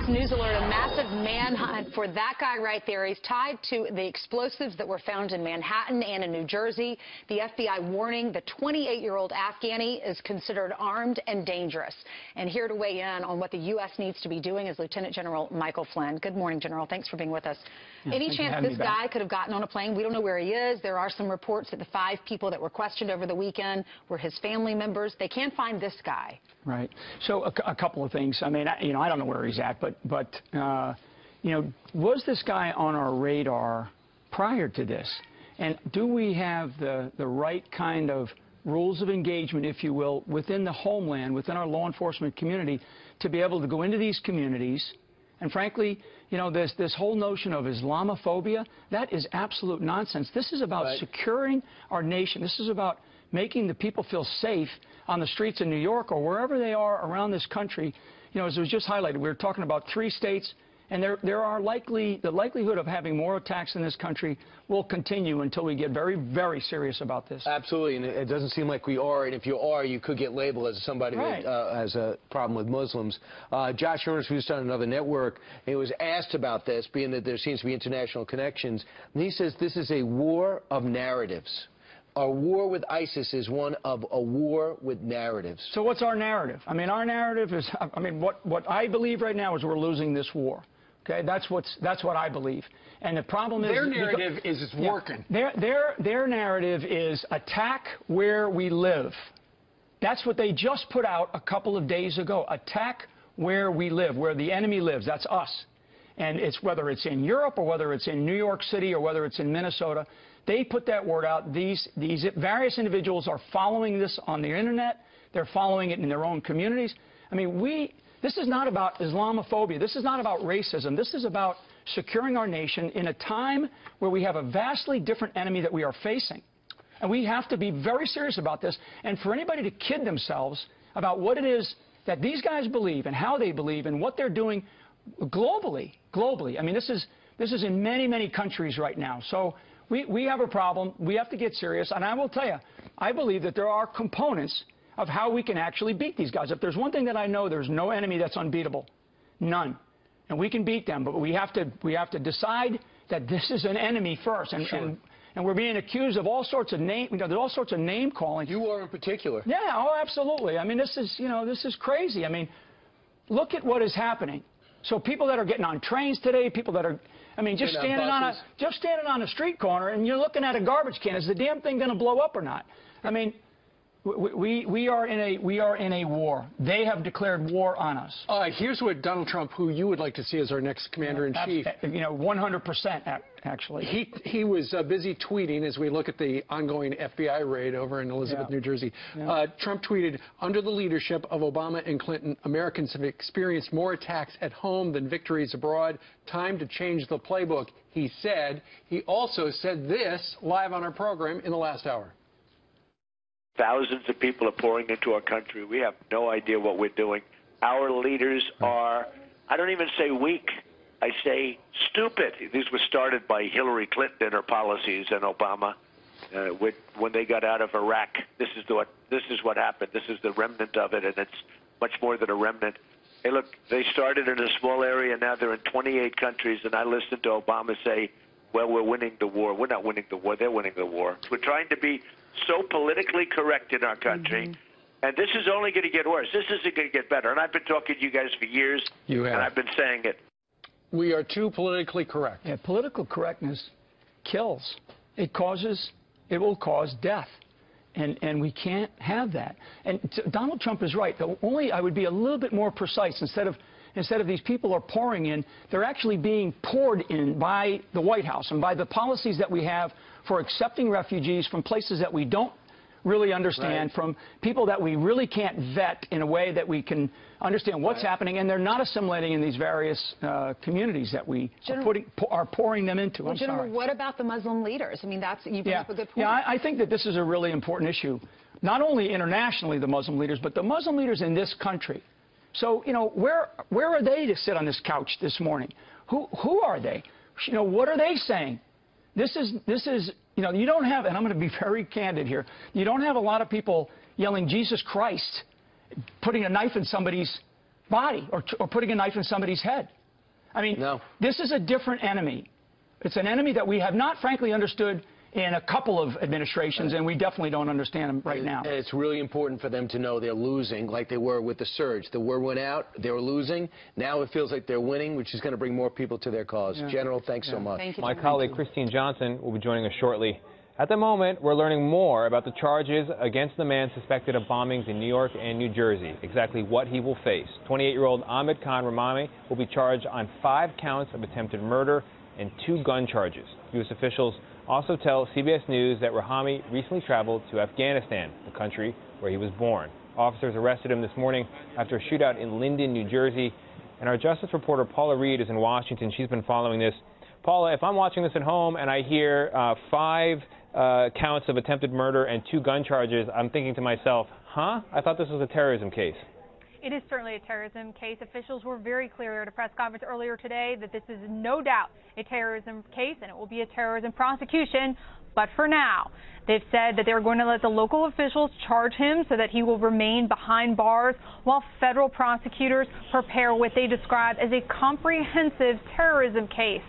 News alert, a massive manhunt for that guy right there. He's tied to the explosives that were found in Manhattan and in New Jersey. The FBI warning the 28-year-old Afghani is considered armed and dangerous. And here to weigh in on what the U.S. needs to be doing is Lieutenant General Michael Flynn. Good morning, General. Thanks for being with us. Yeah, any chance this guy could have gotten on a plane? We don't know where he is. There are some reports that the 5 people that were questioned over the weekend were his family members. They can't find this guy. Right. So a couple of things. I mean, I don't know where he's at, but was this guy on our radar prior to this? And do we have the right kind of rules of engagement, if you will, within the homeland, within our law enforcement community, to be able to go into these communities? And frankly, this whole notion of Islamophobia, that is absolute nonsense. This is about securing our nation. This is about making the people feel safe on the streets in New York or wherever they are around this country. As it was just highlighted, we were talking about 3 states, and the likelihood of having more attacks in this country will continue until we get very, very serious about this. Absolutely, and it doesn't seem like we are, and if you are, you could get labeled as somebody that has a problem with Muslims. Josh Earnest, who's on another network, he was asked about this, being that there seems to be international connections, and he says this is a war of narratives. Our war with ISIS is one of a war with narratives. So what's our narrative? I mean, our narrative is, what I believe right now is we're losing this war. Okay, that's what I believe. And the problem is their narrative is it's working. Their narrative is attack where we live. That's what they just put out a couple of days ago. Attack where we live, where the enemy lives. That's us. And it's whether it's in Europe or whether it's in New York City or whether it's in Minnesota. They put that word out. These various individuals are following this on the internet. They're following it in their own communities. I mean, this is not about Islamophobia. This is not about racism. This is about securing our nation in a time where we have a vastly different enemy that we are facing. And we have to be very serious about this. And for anybody to kid themselves about what it is that these guys believe and how they believe and what they're doing globally. I mean, this is in many, many countries right now. So we have a problem. We have to get serious. And I will tell you, I believe that there are components of how we can actually beat these guys. If there's one thing that I know, there's no enemy that's unbeatable. None. And we can beat them, but we have to decide that this is an enemy first. And, sure. and we're being accused of all sorts of there's all sorts of name calling. You are in particular. Yeah, oh, absolutely. I mean, this is crazy. I mean, look at what is happening. So people that are getting on trains today, people that are, just standing on a street corner and you're looking at a garbage can. Is the damn thing going to blow up or not? I mean, we are in a war. They have declared war on us. Here's what Donald Trump, who you would like to see as our next commander-in-chief. 100%, actually. He was busy tweeting as we look at the ongoing FBI raid over in Elizabeth, New Jersey. Trump tweeted, under the leadership of Obama and Clinton, Americans have experienced more attacks at home than victories abroad. Time to change the playbook, he said. He also said this live on our program in the last hour. Thousands of people are pouring into our country. We have no idea what we're doing. Our leaders are, I don't even say weak, I say stupid. These were started by Hillary Clinton and her policies and Obama when they got out of Iraq. This is what happened. This is the remnant of it, and it's much more than a remnant. Hey, look, they started in a small area. Now they're in 28 countries, and I listened to Obama say, well, we're winning the war. We're not winning the war. They're winning the war. We're trying to be so politically correct in our country, and this is only going to get worse. This isn't going to get better. And I've been talking to you guys for years, and I've been saying it. We are too politically correct. Yeah, political correctness kills. It will cause death, and we can't have that. And Donald Trump is right. I would be a little bit more precise. Instead of these people are pouring in, they're actually being poured in by the White House and by the policies that we have for accepting refugees from places that we don't really understand, from people that we really can't vet in a way that we can understand what's happening, and they're not assimilating in these various communities that we are pouring them into. Well, General, what about the Muslim leaders? I mean, you bring up a good point. Yeah, I think that this is a really important issue, not only internationally, the Muslim leaders, but the Muslim leaders in this country. So, where are they to sit on this couch this morning? Who are they? What are they saying? This is, you know, you don't have, and I'm going to be very candid here, you don't have a lot of people yelling, Jesus Christ, putting a knife in somebody's body or putting a knife in somebody's head. I mean, no. This is a different enemy. It's an enemy that we have not, frankly, understood in a couple of administrations, and we definitely don't understand them right now. And it's really important for them to know they're losing, like they were with the surge. The word went out, they were losing. Now it feels like they're winning, which is going to bring more people to their cause. Yeah. General, thanks so much. Thank you, My colleague Christine Johnson will be joining us shortly. At the moment, we're learning more about the charges against the man suspected of bombings in New York and New Jersey, exactly what he will face. 28-year-old Ahmed Khan Ramami will be charged on 5 counts of attempted murder and 2 gun charges. U.S. officials also tell CBS News that Rahami recently traveled to Afghanistan, the country where he was born. Officers arrested him this morning after a shootout in Linden, New Jersey. And our justice reporter Paula Reed is in Washington. She's been following this. Paula, if I'm watching this at home and I hear 5 counts of attempted murder and 2 gun charges, I'm thinking to myself, huh? I thought this was a terrorism case. It is certainly a terrorism case. Officials were very clear at a press conference earlier today that this is no doubt a terrorism case and it will be a terrorism prosecution. But for now, they've said that they're going to let the local officials charge him so that he will remain behind bars while federal prosecutors prepare what they describe as a comprehensive terrorism case.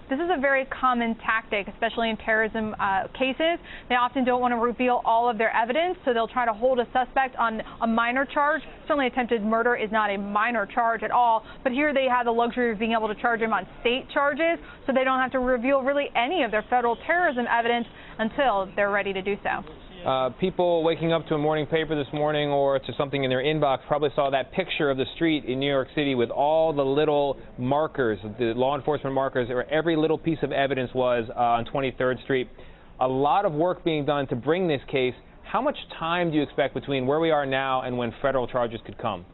This is a very common tactic, especially in terrorism cases. They often don't want to reveal all of their evidence, so they'll try to hold a suspect on a minor charge. Certainly attempted murder is not a minor charge at all, but here they have the luxury of being able to charge him on state charges, so they don't have to reveal really any of their federal terrorism evidence until they're ready to do so. People waking up to a morning paper this morning or to something in their inbox probably saw that picture of the street in New York City with all the little markers, the law enforcement markers, where every little piece of evidence was on 23rd Street. A lot of work being done to bring this case. How much time do you expect between where we are now and when federal charges could come?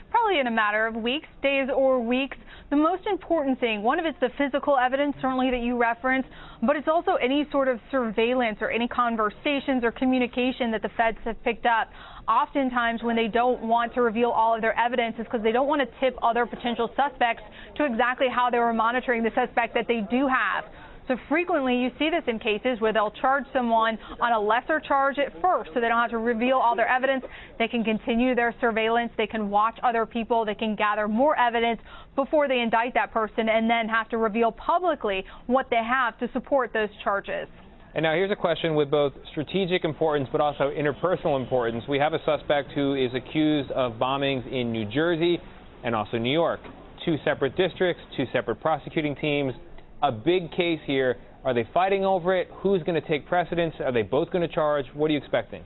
Probably in a matter of weeks, days or weeks. The most important thing, one of it's the physical evidence, certainly that you referenced, but it's also any sort of surveillance or any conversations or communication that the feds have picked up. Oftentimes when they don't want to reveal all of their evidence is because they don't want to tip other potential suspects to exactly how they were monitoring the suspect that they do have. So frequently you see this in cases where they'll charge someone on a lesser charge at first so they don't have to reveal all their evidence. They can continue their surveillance. They can watch other people. They can gather more evidence before they indict that person and then have to reveal publicly what they have to support those charges. And now here's a question with both strategic importance but also interpersonal importance. We have a suspect who is accused of bombings in New Jersey and also New York. 2 separate districts, 2 separate prosecuting teams. A big case here. Are they fighting over it? Who's going to take precedence? Are they both going to charge? What are you expecting?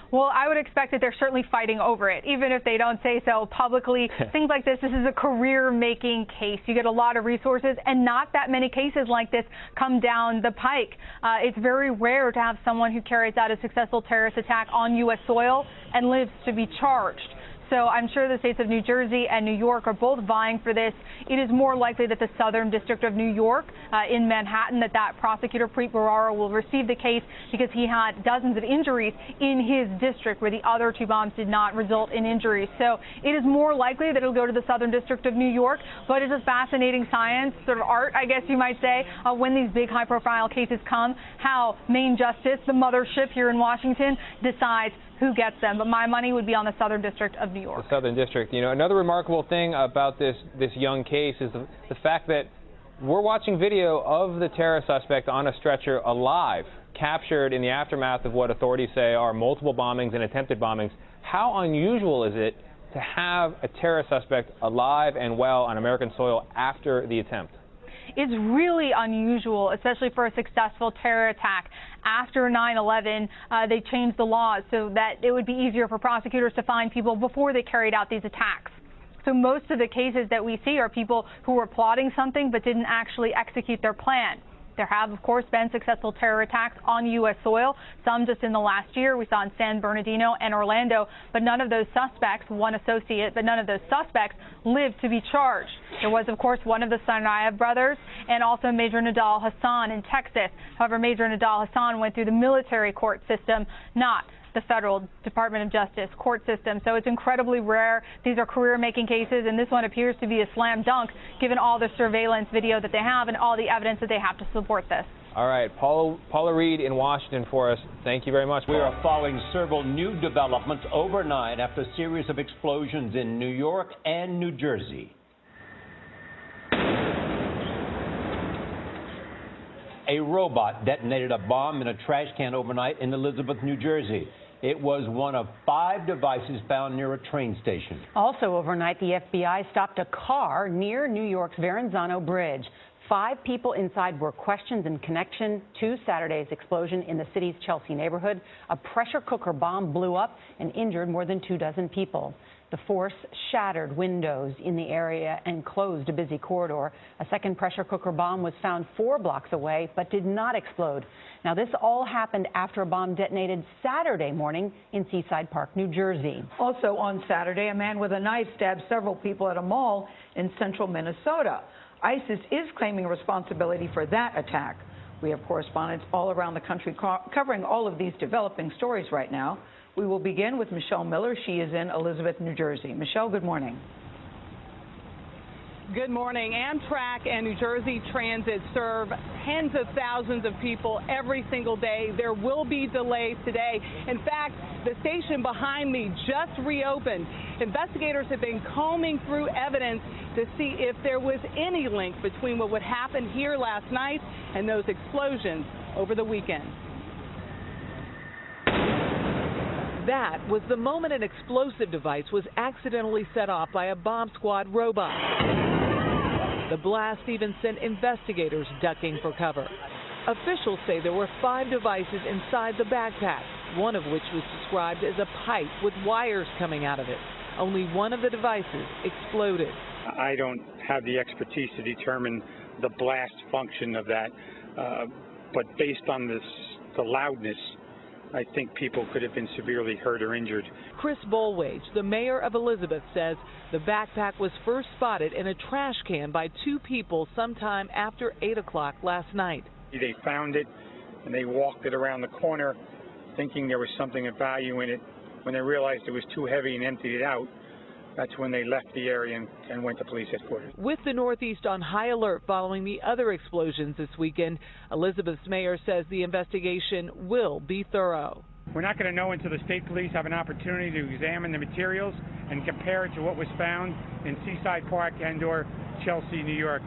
Well, I would expect that they're certainly fighting over it, even if they don't say so publicly. Things like this is a career-making case. You get a lot of resources, and not that many cases like this come down the pike. It's very rare to have someone who carries out a successful terrorist attack on U.S. soil and lives to be charged. So I'm sure the states of New Jersey and New York are both vying for this. It is more likely that the Southern District of New York in Manhattan, that prosecutor, Preet Bharara, will receive the case because he had dozens of injuries in his district where the other 2 bombs did not result in injuries. So it is more likely that it'll go to the Southern District of New York, but it's a fascinating science, sort of art, I guess you might say, when these big high-profile cases come, how Main Justice, the mothership here in Washington, decides who gets them. But my money would be on the Southern District of New York. The Southern District. You know, another remarkable thing about this young case is the fact that we're watching video of the terror suspect on a stretcher alive, captured in the aftermath of what authorities say are multiple bombings and attempted bombings. How unusual is it to have a terror suspect alive and well on American soil after the attempt? It's really unusual, especially for a successful terror attack. After 9/11, they changed the laws so that it would be easier for prosecutors to find people before they carried out these attacks. So most of the cases that we see are people who were plotting something but didn't actually execute their plan. There have, of course, been successful terror attacks on U.S. soil, some just in the last year. We saw in San Bernardino and Orlando, but none of those suspects, one associate, but none of those suspects lived to be charged. There was, of course, one of the Tsarnaev brothers and also Major Nidal Hassan in Texas. However, Major Nidal Hassan went through the military court system, not the federal Department of Justice court system. So it's incredibly rare. These are career-making cases, and this one appears to be a slam dunk given all the surveillance video that they have and all the evidence that they have to support this. All right, Paula Reed in Washington for us. Thank you very much. We are following several new developments overnight after a series of explosions in New York and New Jersey. A robot detonated a bomb in a trash can overnight in Elizabeth, New Jersey. It was one of 5 devices found near a train station. Also overnight, the FBI stopped a car near New York's Verrazano Bridge. 5 people inside were questioned in connection to Saturday's explosion in the city's Chelsea neighborhood. A pressure cooker bomb blew up and injured more than 24 people. The force shattered windows in the area and closed a busy corridor. A second pressure cooker bomb was found 4 blocks away but did not explode. Now, this all happened after a bomb detonated Saturday morning in Seaside Park, New Jersey. Also on Saturday, a man with a knife stabbed several people at a mall in central Minnesota. ISIS is claiming responsibility for that attack. We have correspondents all around the country covering all of these developing stories right now. We will begin with Michelle Miller. She is in Elizabeth, New Jersey. Michelle, good morning. Good morning. Amtrak and New Jersey Transit serve tens of thousands of people every single day. There will be delays today. In fact, the station behind me just reopened. Investigators have been combing through evidence to see if there was any link between what would happen here last night and those explosions over the weekend. That was the moment an explosive device was accidentally set off by a bomb squad robot. The blast even sent investigators ducking for cover. Officials say there were 5 devices inside the backpack, one of which was described as a pipe with wires coming out of it. Only one of the devices exploded. I don't have the expertise to determine the blast function of that, but based on the loudness, I think people could have been severely hurt or injured. Chris Bolwage, the mayor of Elizabeth, says the backpack was first spotted in a trash can by 2 people sometime after 8 o'clock last night. They found it and they walked it around the corner thinking there was something of value in it. When they realized it was too heavy and emptied it out, that's when they left the area and went to police headquarters. With the Northeast on high alert following the other explosions this weekend, Elizabeth's mayor says the investigation will be thorough. We're not going to know until the state police have an opportunity to examine the materials and compare it to what was found in Seaside Park and/or Chelsea, New York.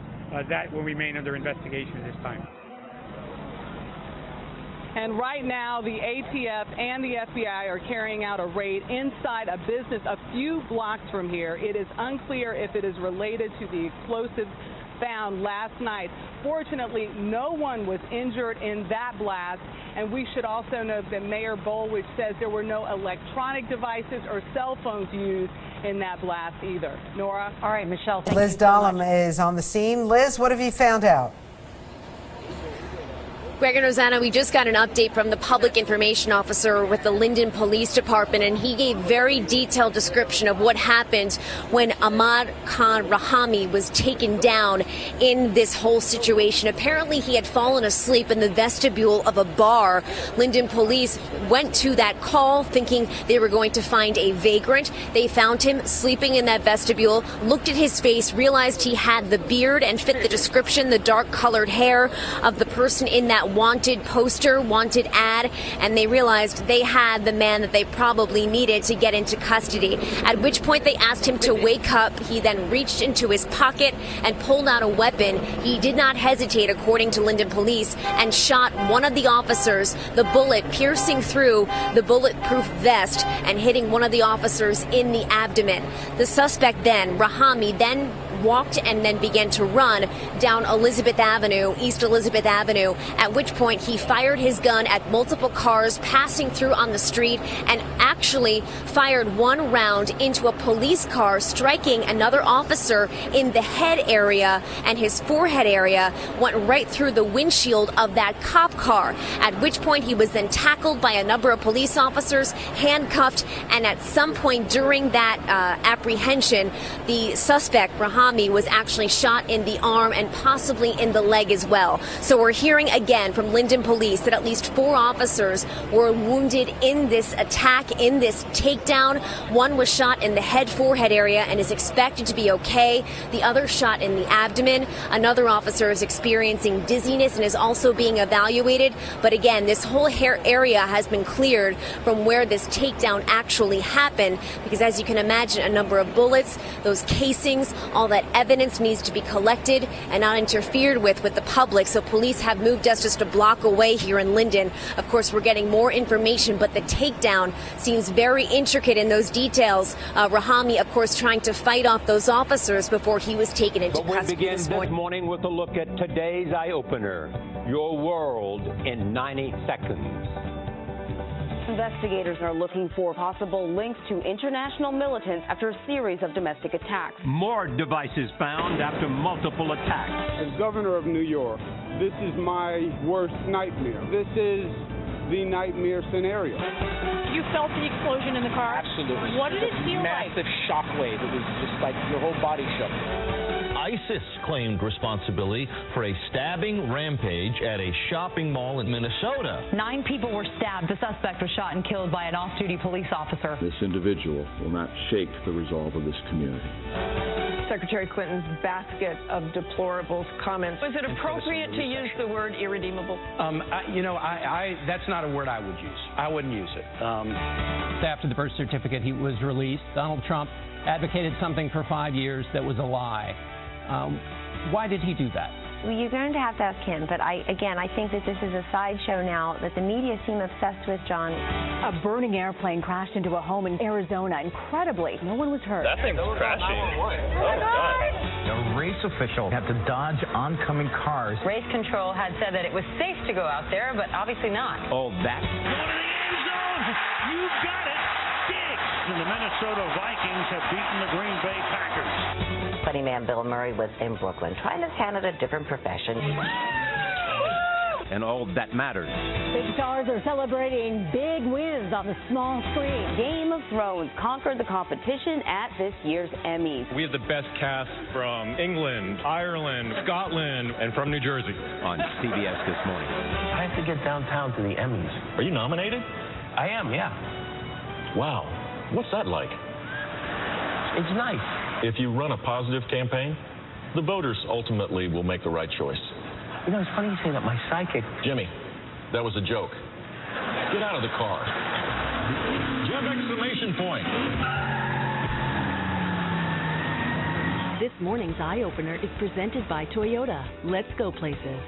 That will remain under investigation at this time. And right now, the ATF and the FBI are carrying out a raid inside a business a few blocks from here. It is unclear if it is related to the explosives found last night. Fortunately, no one was injured in that blast. And we should also note that Mayor Bolwich says there were no electronic devices or cell phones used in that blast either. Nora? All right, Michelle, thank Liz you so Dahlem much. is on the scene. Liz, what have you found out? Greg and Rosanna, we just got an update from the public information officer with the Linden Police Department, and he gave very detailed description of what happened when Ahmad Khan Rahami was taken down in this whole situation. Apparently, he had fallen asleep in the vestibule of a bar. Linden police went to that call thinking they were going to find a vagrant. They found him sleeping in that vestibule, looked at his face, realized he had the beard and fit the description, the dark colored hair of the person in that wanted poster, wanted ad, and they realized they had the man that they probably needed to get into custody. At which point they asked him to wake up. He then reached into his pocket and pulled out a weapon. He did not hesitate, according to Linden police, and shot one of the officers, the bullet piercing through the bulletproof vest and hitting one of the officers in the abdomen. The suspect then, Rahami, then walked and then began to run down Elizabeth Avenue, East Elizabeth Avenue, at which point he fired his gun at multiple cars passing through on the street and actually fired one round into a police car, striking another officer in the head area, and his forehead area went right through the windshield of that cop car, at which point he was then tackled by a number of police officers, handcuffed, and at some point during that apprehension, the suspect, Rahami, Rahami was actually shot in the arm and possibly in the leg as well. So we're hearing again from Linden Police that at least 4 officers were wounded in this attack, in this takedown. One was shot in the head-forehead area and is expected to be okay. The other shot in the abdomen. Another officer is experiencing dizziness and is also being evaluated. But again, this whole area has been cleared from where this takedown actually happened, because as you can imagine, a number of bullets, those casings, all that evidence needs to be collected and not interfered with the public. So police have moved us just a block away here in Linden. Of course, we're getting more information, but the takedown seems very intricate in those details. Rahami, of course, trying to fight off those officers before he was taken into custody. We begin this morning with a look at today's eye-opener, your world in 90 seconds. Investigators are looking for possible links to international militants after a series of domestic attacks. More devices found after multiple attacks. As governor of New York, this is my worst nightmare. This is the nightmare scenario. You felt the explosion in the car? Absolutely. What did it feel like? Massive shockwave. It was just like your whole body shook. ISIS claimed responsibility for a stabbing rampage at a shopping mall in Minnesota. 9 people were stabbed. The suspect was shot and killed by an off-duty police officer. This individual will not shake the resolve of this community. Secretary Clinton's basket of deplorables comments. Was it appropriate to use the word irredeemable? That's not a word I would use. I wouldn't use it. After the birth certificate he was released, Donald Trump advocated something for 5 years that was a lie. Why did he do that? Well, you're going to have to ask him, but I think that this is a sideshow now, that the media seem obsessed with John. A burning airplane crashed into a home in Arizona. Incredibly, no one was hurt. That thing's crashing. Oh, God. A race official had to dodge oncoming cars. Race control had said that it was safe to go out there, but obviously not. Oh, that. You got it. And the Minnesota Vikings have beaten the Green Bay Packers. Funny man Bill Murray was in Brooklyn trying his hand at a different profession. And all that matters. Big stars are celebrating big wins on the small screen. Game of Thrones conquered the competition at this year's Emmys. We have the best cast from England, Ireland, Scotland, and from New Jersey. On CBS this morning. I have to get downtown to the Emmys. Are you nominated? I am, yeah. Wow. What's that like? It's nice. If you run a positive campaign, the voters ultimately will make the right choice. You know, it's funny you say that. My psychic... Jimmy, that was a joke. Get out of the car. Jeff exclamation point. This morning's eye-opener is presented by Toyota. Let's go places.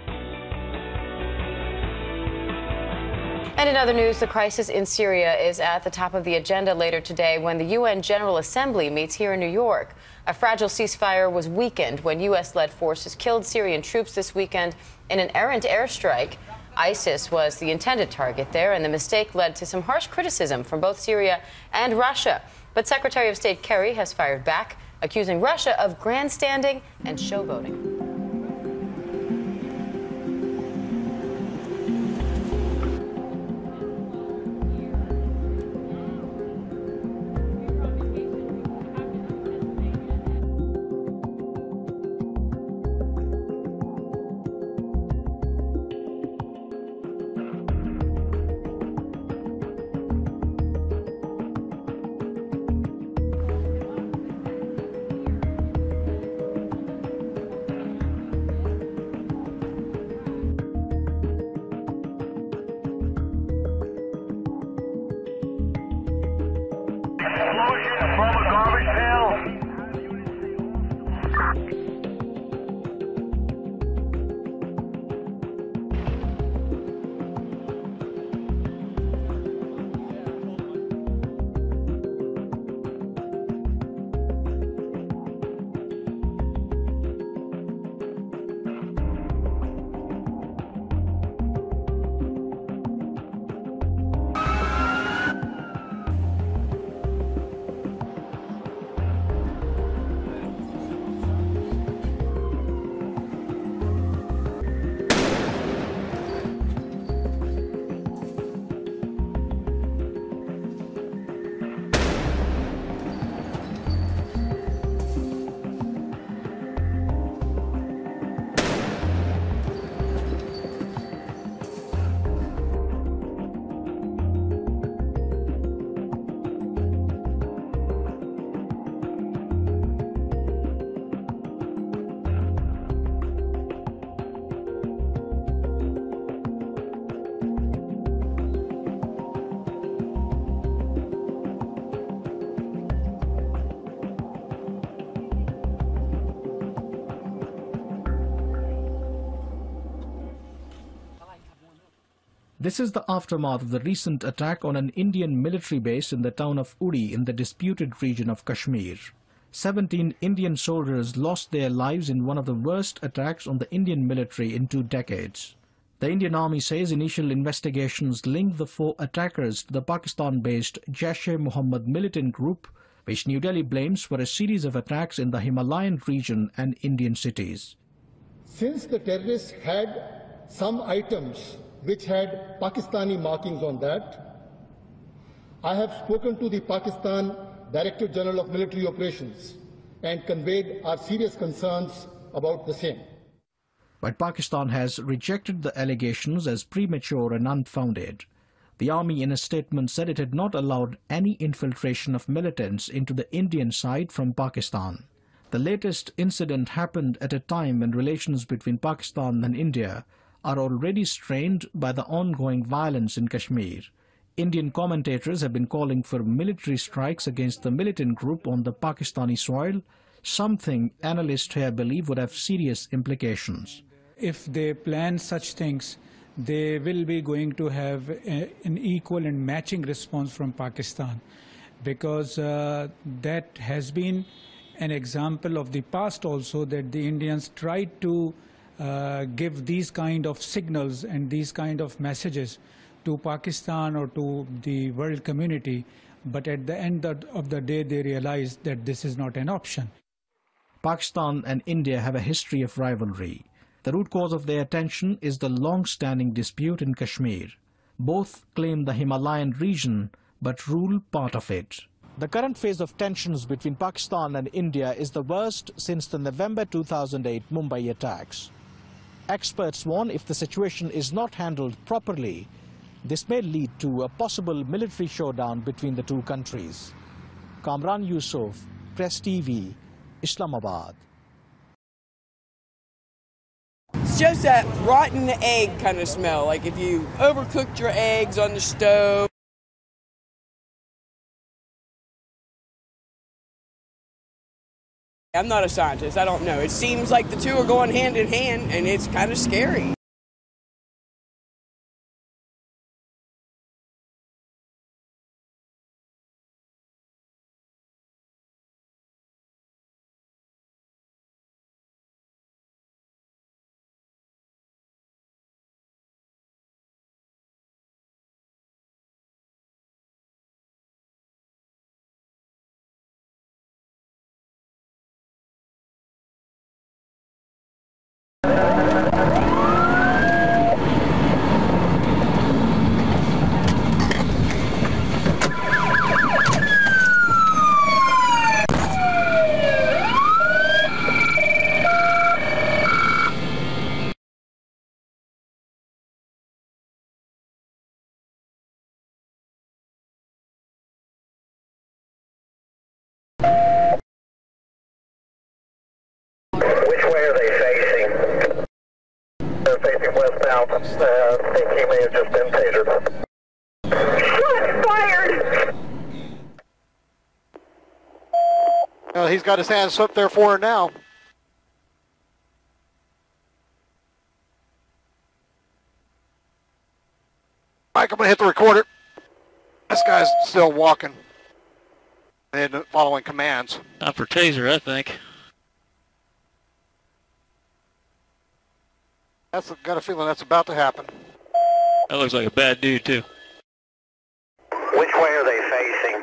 And in other news, the crisis in Syria is at the top of the agenda later today when the UN General Assembly meets here in New York. A fragile ceasefire was weakened when U.S.-led forces killed Syrian troops this weekend in an errant airstrike. ISIS was the intended target there, and the mistake led to some harsh criticism from both Syria and Russia. But Secretary of State Kerry has fired back, accusing Russia of grandstanding and showboating. This is the aftermath of the recent attack on an Indian military base in the town of Uri in the disputed region of Kashmir. 17 Indian soldiers lost their lives in one of the worst attacks on the Indian military in 2 decades. The Indian Army says initial investigations linked the 4 attackers to the Pakistan-based Jaish-e-Mohammed militant group, which New Delhi blames for a series of attacks in the Himalayan region and Indian cities. Since the terrorists had some items which had Pakistani markings on that, I have spoken to the Pakistan Director General of Military Operations and conveyed our serious concerns about the same. But Pakistan has rejected the allegations as premature and unfounded. The army in a statement said it had not allowed any infiltration of militants into the Indian side from Pakistan. The latest incident happened at a time when relations between Pakistan and India are already strained by the ongoing violence in Kashmir. Indian commentators have been calling for military strikes against the militant group on the Pakistani soil, something analysts here believe would have serious implications. If they plan such things, they will be going to have an equal and matching response from Pakistan, because that has been an example of the past also, that the Indians tried to give these kind of signals and these kind of messages to Pakistan or to the world community, but at the end of the day they realized that this is not an option. Pakistan and India have a history of rivalry. The root cause of their tension is the long-standing dispute in Kashmir. Both claim the Himalayan region, but rule part of it. The current phase of tensions between Pakistan and India is the worst since the November 2008 Mumbai attacks. Experts warn if the situation is not handled properly, this may lead to a possible military showdown between the 2 countries. Kamran Yusuf, Press TV, Islamabad. It's just that rotten egg kind of smell, like if you overcooked your eggs on the stove. I'm not a scientist, I don't know. It seems like the 2 are going hand in hand, and it's kind of scary. Which way are they facing? They're facing westbound. I think he may have just been tasered. Shots fired! He's got his hands up there for her now. Mike, I'm going to hit the recorder. This guy's still walking and following commands. Not for taser, I think. I've got a feeling that's about to happen. That looks like a bad dude, too. Which way are they facing?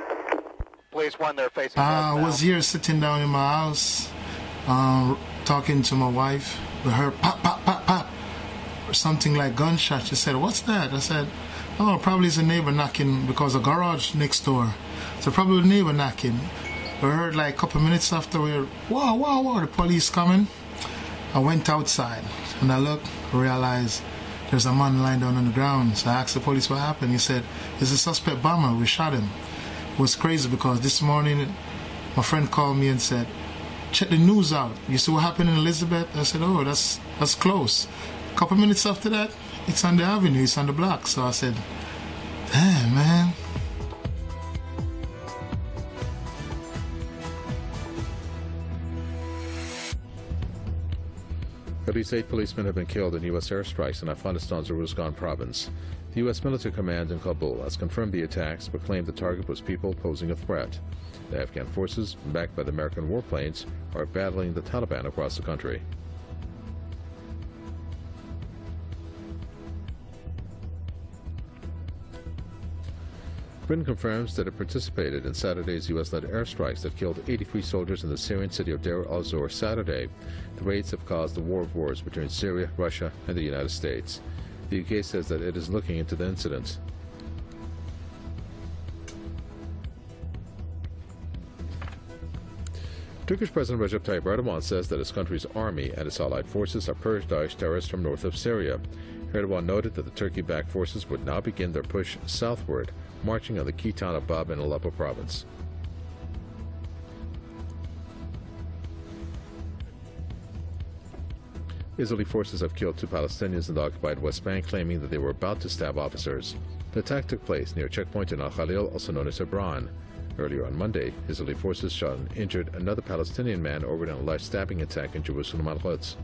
Police 1, they're facing I was here sitting down in my house, talking to my wife. We heard pop, pop, pop, pop, or something like gunshot. She said, "What's that?" I said, "Oh, probably it's a neighbor knocking, because the garage next door. So probably a neighbor knocking." We heard like a couple minutes after, we heard, "Whoa, whoa, whoa, the police coming." I went outside and I looked, realized there's a man lying down on the ground. So I asked the police what happened. He said, "It's a suspect bomber. We shot him." It was crazy because this morning my friend called me and said, "Check the news out. You see what happened in Elizabeth?" I said, "Oh, that's close." A couple minutes after that, it's on the avenue, it's on the block. So I said, "Damn, man." At least 8 policemen have been killed in U.S. airstrikes in Afghanistan's Uruzgan province. The U.S. military command in Kabul has confirmed the attacks but claimed the target was people posing a threat. The Afghan forces, backed by the American warplanes, are battling the Taliban across the country. Britain confirms that it participated in Saturday's U.S.-led airstrikes that killed 83 soldiers in the Syrian city of Deir al-Zor Saturday. The raids have caused the war of wars between Syria, Russia, and the United States. The UK says that it is looking into the incident. Turkish President Recep Tayyip Erdogan says that his country's army and its allied forces have purged Daesh terrorists from north of Syria. Erdogan noted that the Turkey-backed forces would now begin their push southward, marching on the key town of Bab in Aleppo province. Israeli forces have killed 2 Palestinians in the occupied West Bank, claiming that they were about to stab officers. The attack took place near a checkpoint in Al-Khalil, also known as Hebron. Earlier on Monday, Israeli forces shot and injured another Palestinian man over an alleged stabbing attack in Jerusalem Al-Quds.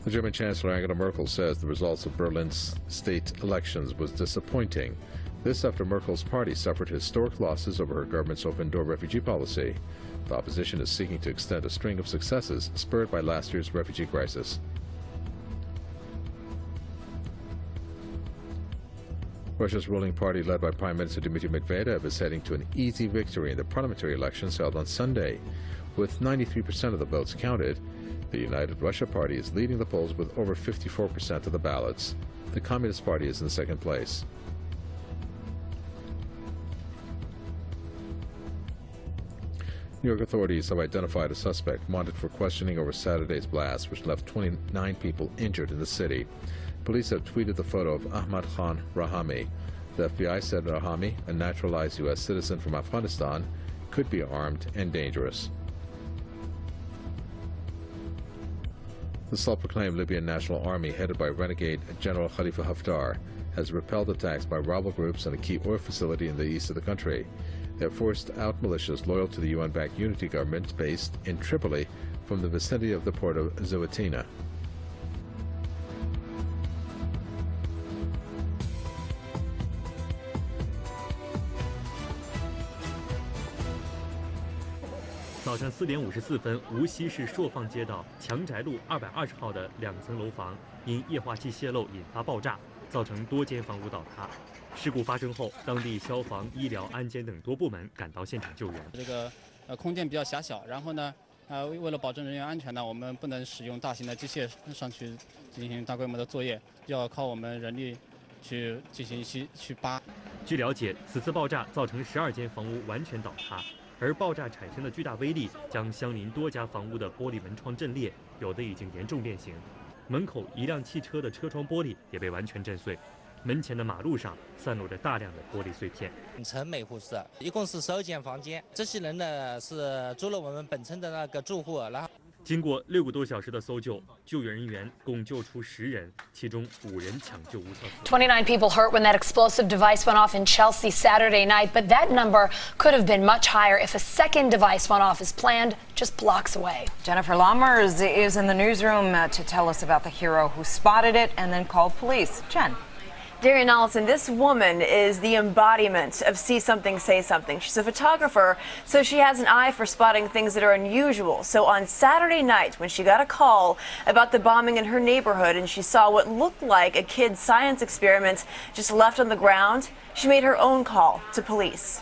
The German Chancellor Angela Merkel says the results of Berlin's state elections was disappointing. This after Merkel's party suffered historic losses over her government's open-door refugee policy. The opposition is seeking to extend a string of successes spurred by last year's refugee crisis. Russia's ruling party, led by Prime Minister Dmitry Medvedev, is heading to an easy victory in the parliamentary elections held on Sunday. With 93% of the votes counted, the United Russia Party is leading the polls with over 54% of the ballots. The Communist Party is in second place. New York authorities have identified a suspect wanted for questioning over Saturday's blast, which left 29 people injured in the city. Police have tweeted the photo of Ahmad Khan Rahami. The FBI said Rahami, a naturalized U.S. citizen from Afghanistan, could be armed and dangerous. The self-proclaimed Libyan National Army, headed by renegade General Khalifa Haftar, has repelled attacks by rival groups on a key oil facility in the east of the country. They have forced out militias loyal to the UN-backed unity government based in Tripoli from the vicinity of the port of Zawatina.早上4点54分，无锡市朔放街道强宅路220号的2层楼房因液化气泄漏引发爆炸，造成多间房屋倒塌。事故发生后，当地消防、医疗、安监等多部门赶到现场救援。这个空间比较狭小，然后呢，为了保证人员安全呢，我们不能使用大型的机械上去进行大规模的作业，要靠我们人力去进行去扒。据了解，此次爆炸造成12间房屋完全倒塌。 而爆炸产生的巨大威力将相邻多家房屋的玻璃门窗震裂，有的已经严重变形。门口一辆汽车的车窗玻璃也被完全震碎。门前的马路上散落着大量的玻璃碎片。本层每户室一共是12间房间，这些人呢是租了我们本层的那个住户，然后。 经过6个多小时的搜救，救援人员共救出10人，其中5人抢救无效死亡。29 people hurt when that explosive device went off in Chelsea Saturday night, but that number could have been much higher if a second device went off as planned just blocks away. Jennifer Lammers is in the newsroom to tell us about the hero who spotted it and then called police. Jen. Darian Allison, this woman is the embodiment of see something, say something. She's a photographer, so she has an eye for spotting things that are unusual. So on Saturday night, when she got a call about the bombing in her neighborhood and she saw what looked like a kid's science experiment just left on the ground, she made her own call to police.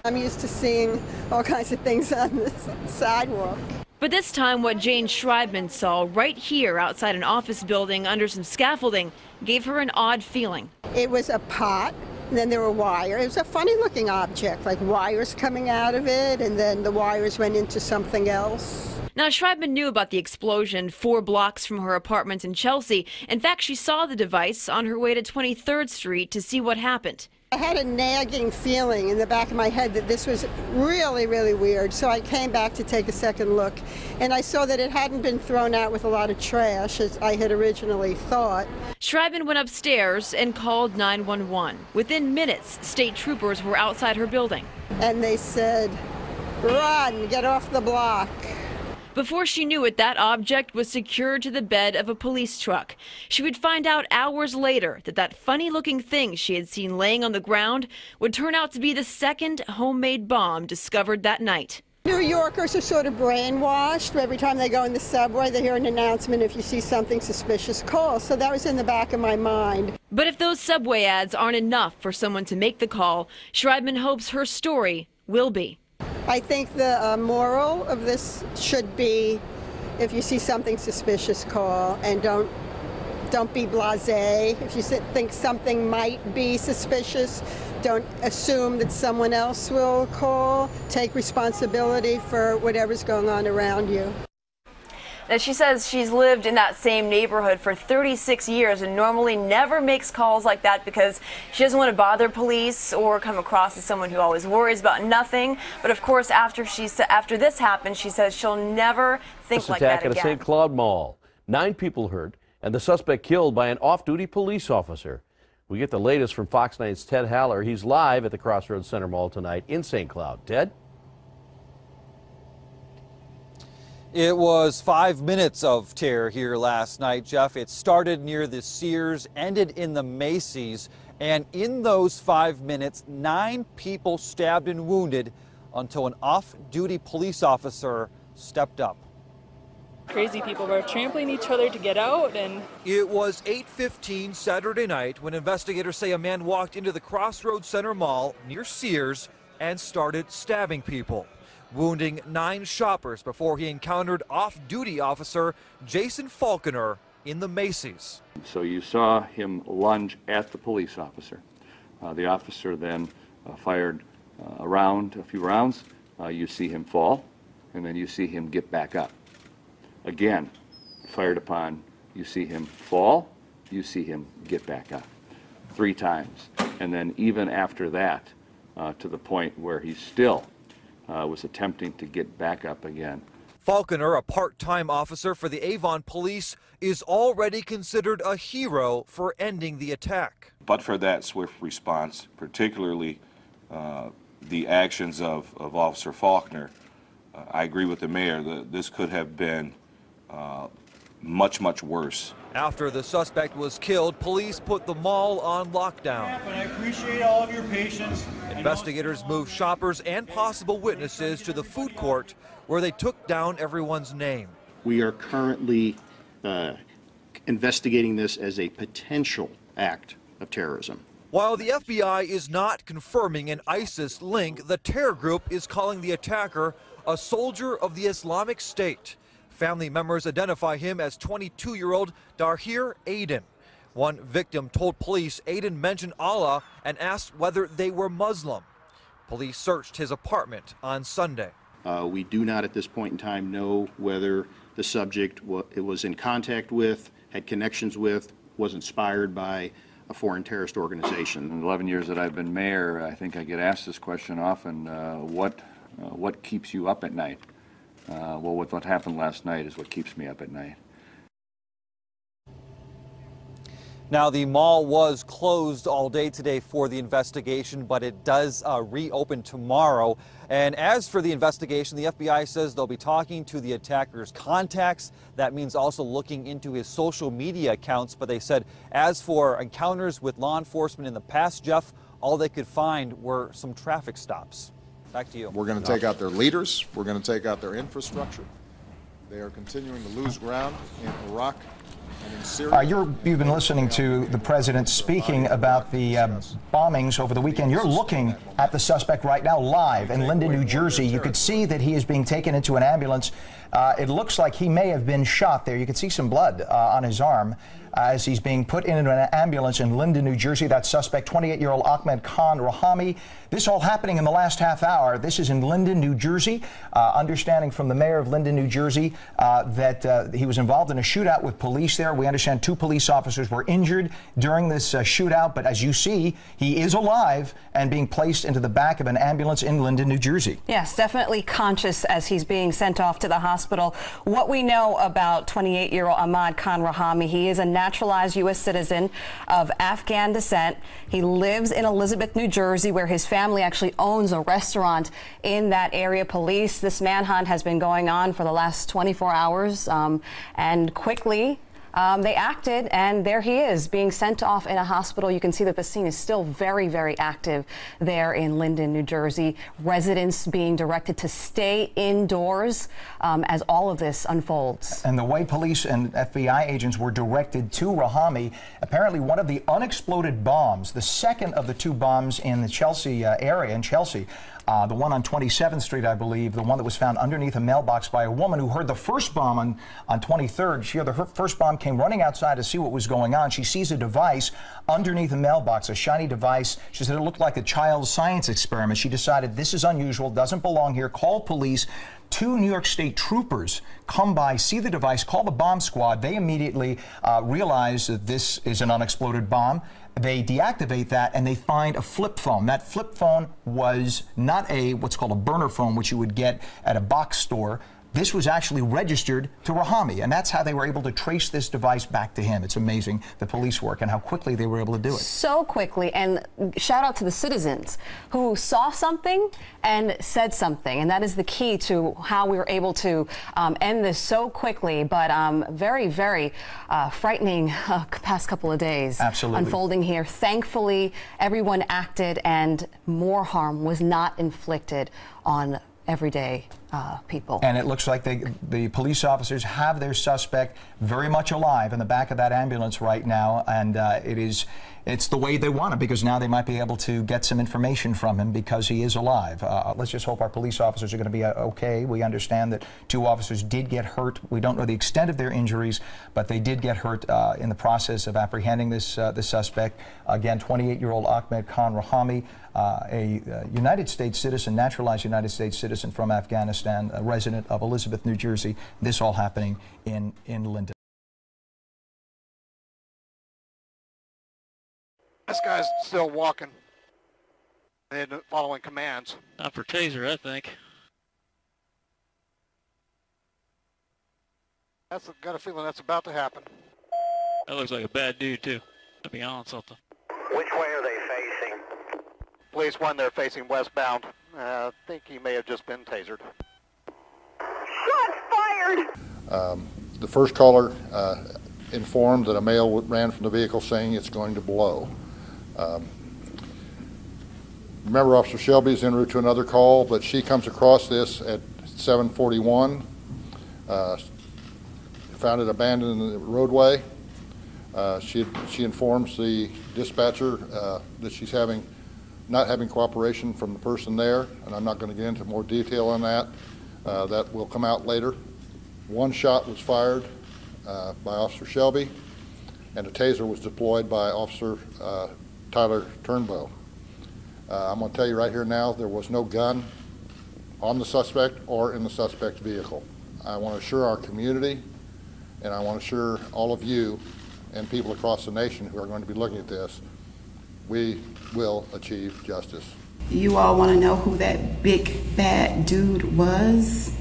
I'm used to seeing all kinds of things on the sidewalk. But this time, what Jane Schreibman saw right here outside an office building under some scaffolding gave her an odd feeling. It was a pot, and then there were wires. It was a funny-looking object, like wires coming out of it, and then the wires went into something else. Now, Schreibman knew about the explosion 4 blocks from her apartment in Chelsea. In fact, she saw the device on her way to 23rd Street to see what happened. I had a nagging feeling in the back of my head that this was really, really weird. So I came back to take a second look, and I saw that it hadn't been thrown out with a lot of trash, as I had originally thought. Schreibman went upstairs and called 911. Within minutes, state troopers were outside her building. And they said, Run, get off the block. Before she knew it, that object was secured to the bed of a police truck. She would find out hours later that that funny-looking thing she had seen laying on the ground would turn out to be the second homemade bomb discovered that night. New Yorkers are sort of brainwashed. Every time they go in the subway, they hear an announcement, if you see something suspicious, call. So that was in the back of my mind. But if those subway ads aren't enough for someone to make the call, Schreibman hopes her story will be. I think the moral of this should be, if you see something suspicious, call, and don't be blasé. If you think something might be suspicious, don't assume that someone else will call. Take responsibility for whatever's going on around you. Now, she says she's lived in that same neighborhood for 36 years and normally never makes calls like that because she doesn't want to bother police or come across as someone who always worries about nothing. But of course, after this happened, she says she'll never think like that again. Attack at a St. Cloud mall. 9 people hurt and the suspect killed by an off-duty police officer. We get the latest from Fox 9's Ted Haller. He's live at the Crossroads Center Mall tonight in St. Cloud. Ted? It was 5 minutes of terror here last night, Jeff. It started near the Sears, ended in the Macy's, and in those 5 minutes, 9 people stabbed and wounded until an off-duty police officer stepped up. Crazy people were trampling each other to get out. And it was 8:15 Saturday night when investigators say a man walked into the Crossroads Center Mall near Sears and started stabbing people, wounding 9 shoppers before he encountered off-duty officer Jason Falconer in the Macy's. So you saw him lunge at the police officer. The officer then fired a few rounds. You see him fall, and then you see him get back up. Again, fired upon, you see him fall, you see him get back up 3 times. And then even after that, to the point where he still was attempting to get back up again. Falconer, a part-time officer for the Avon Police, is already considered a hero for ending the attack. But for that swift response, particularly the actions of Officer Faulkner, I agree with the mayor that this could have been much, much worse. After the suspect was killed, police put the mall on lockdown. And I appreciate all of your patience. Investigators moved shoppers and possible witnesses to the food court where they took down everyone's name. We are currently investigating this as a potential act of terrorism. While the FBI is not confirming an ISIS link, the terror group is calling the attacker a soldier of the Islamic State. Family members identify him as 22-year-old Dahir Aden. One victim told police Aden mentioned Allah and asked whether they were Muslim. Police searched his apartment on Sunday. We do not at this point in time know whether the subject was in contact with, had connections with, was inspired by a foreign terrorist organization. In the 11 years that I've been mayor, I think I get asked this question often, what keeps you up at night? Well, with what happened last night is what keeps me up at night. Now, the mall was closed all day today for the investigation, but it does reopen tomorrow. And as for the investigation, the FBI says they'll be talking to the attacker's contacts. That means also looking into his social media accounts. But they said as for encounters with law enforcement in the past, Jeff, all they could find were some traffic stops. Back to you. We're going to take out their leaders. We're going to take out their infrastructure. They are continuing to lose ground in Iraq and in Syria. You've been listening to the president speaking about the bombings over the weekend. You're looking at the suspect right now live in Linden, New Jersey. You could see that he is being taken into an ambulance. It looks like he may have been shot there. You can see some blood on his arm as he's being put into an ambulance in Linden, New Jersey. That suspect, 28-year-old Ahmad Khan Rahami. This all happening in the last half hour. This is in Linden, New Jersey. Understanding from the mayor of Linden, New Jersey, that he was involved in a shootout with police there. We understand 2 police officers were injured during this shootout. But as you see, he is alive and being placed into the back of an ambulance in Linden, New Jersey. Yes, definitely conscious as he's being sent off to the hospital. What we know about 28-year-old Ahmad Khan Rahami, he is a naturalized U.S. citizen of Afghan descent. He lives in Elizabeth, New Jersey, where his family actually owns a restaurant in that area. Police, this manhunt has been going on for the last 24 hours, and quickly they acted, and there he is being sent off in a hospital. You can see that the scene is still very, very active there in Linden, New Jersey. Residents being directed to stay indoors as all of this unfolds. And the way police and FBI agents were directed to Rahami, apparently one of the unexploded bombs, the second of the two bombs in the Chelsea area, in Chelsea, the one on 27th Street, I believe, the one that was found underneath a mailbox by a woman who heard the first bomb on 23rd. She heard the first bomb, came running outside to see what was going on. She sees a device underneath a mailbox, a shiny device. She said it looked like a child's science experiment. She decided this is unusual, doesn't belong here, called police. 2 New York State troopers come by, see the device, call the bomb squad. They immediately realize that this is an unexploded bomb. They deactivate that and they find a flip phone. That flip phone was not what's called a burner phone, which you would get at a box store. This was actually registered to Rahami, and that's how they were able to trace this device back to him. It's amazing, the police work and how quickly they were able to do it. So quickly, and shout out to the citizens who saw something and said something, and that is the key to how we were able to end this so quickly, but very, very frightening past couple of days. Absolutely. Unfolding here. Thankfully, everyone acted and more harm was not inflicted on everyday people. And it looks like the police officers have their suspect very much alive in the back of that ambulance right now, and it's the way they want it, because now they might be able to get some information from him because he is alive. Let's just hope our police officers are going to be okay. We understand that 2 officers did get hurt. We don't know the extent of their injuries, but they did get hurt in the process of apprehending this suspect. Again, 28-year-old Ahmed Khan Rahami, a United States citizen, naturalized United States citizen from Afghanistan, a resident of Elizabeth, New Jersey. This all happening in Linden. This guy's still walking and following commands. Not for taser, I think. Got a feeling that's about to happen. That looks like a bad dude, too, to be honest with them. Which way are they facing? Police 1, they're facing westbound. I think he may have just been tasered. Shots fired! The first caller informed that a male ran from the vehicle saying it's going to blow. Remember, Officer Shelby's en route to another call, but she comes across this at 7:41. Found it abandoned in the roadway. She informs the dispatcher that she's not having cooperation from the person there, and I'm not going to get into more detail on that. That will come out later. 1 shot was fired by Officer Shelby, and a taser was deployed by Officer Tyler Turnbow. I'm going to tell you right here now, there was no gun on the suspect or in the suspect's vehicle. I want to assure our community, and I want to assure all of you and people across the nation who are going to be looking at this, we will achieve justice. You all want to know who that big bad dude was?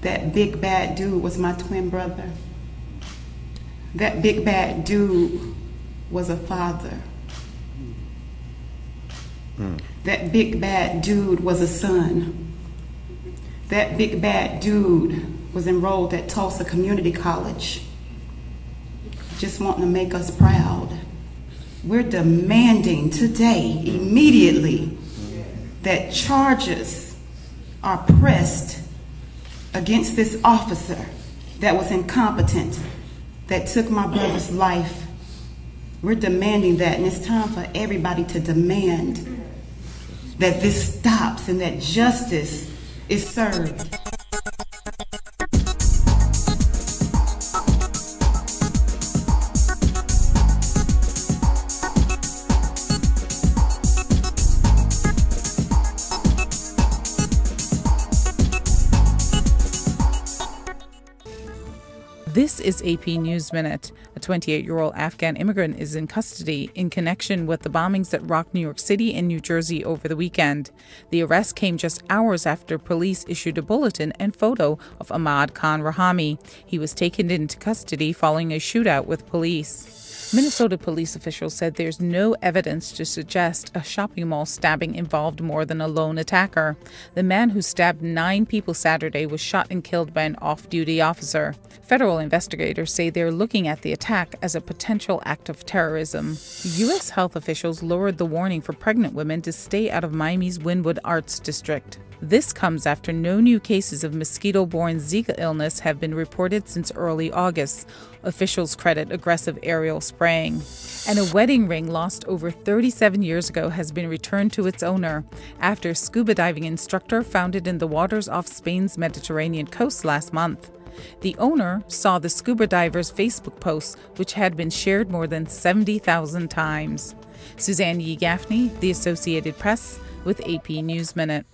That big bad dude was my twin brother. That big bad dude was a father. That big bad dude was a son. That big bad dude was enrolled at Tulsa Community College, just wanting to make us proud. We're demanding today, immediately, that charges are pressed against this officer that was incompetent, that took my brother's life. We're demanding that, and it's time for everybody to demand that this stops and that justice is served. This is AP News Minute. A A 28-year-old Afghan immigrant is in custody in connection with the bombings that rocked New York City and New Jersey over the weekend. The arrest came just hours after police issued a bulletin and photo of Ahmad Khan Rahami. He was taken into custody following a shootout with police. Minnesota police officials said there's no evidence to suggest a shopping mall stabbing involved more than a lone attacker. The man who stabbed 9 people Saturday was shot and killed by an off-duty officer. Federal investigators say they're looking at the attack as a potential act of terrorism. U.S. health officials lowered the warning for pregnant women to stay out of Miami's Wynwood Arts District. This comes after no new cases of mosquito-borne Zika illness have been reported since early August. Officials credit aggressive aerial spraying. And a wedding ring lost over 37 years ago has been returned to its owner after a scuba diving instructor found it in the waters off Spain's Mediterranean coast last month. The owner saw the scuba diver's Facebook post, which had been shared more than 70,000 times. Suzanne Yee Gaffney, The Associated Press, with AP News Minute.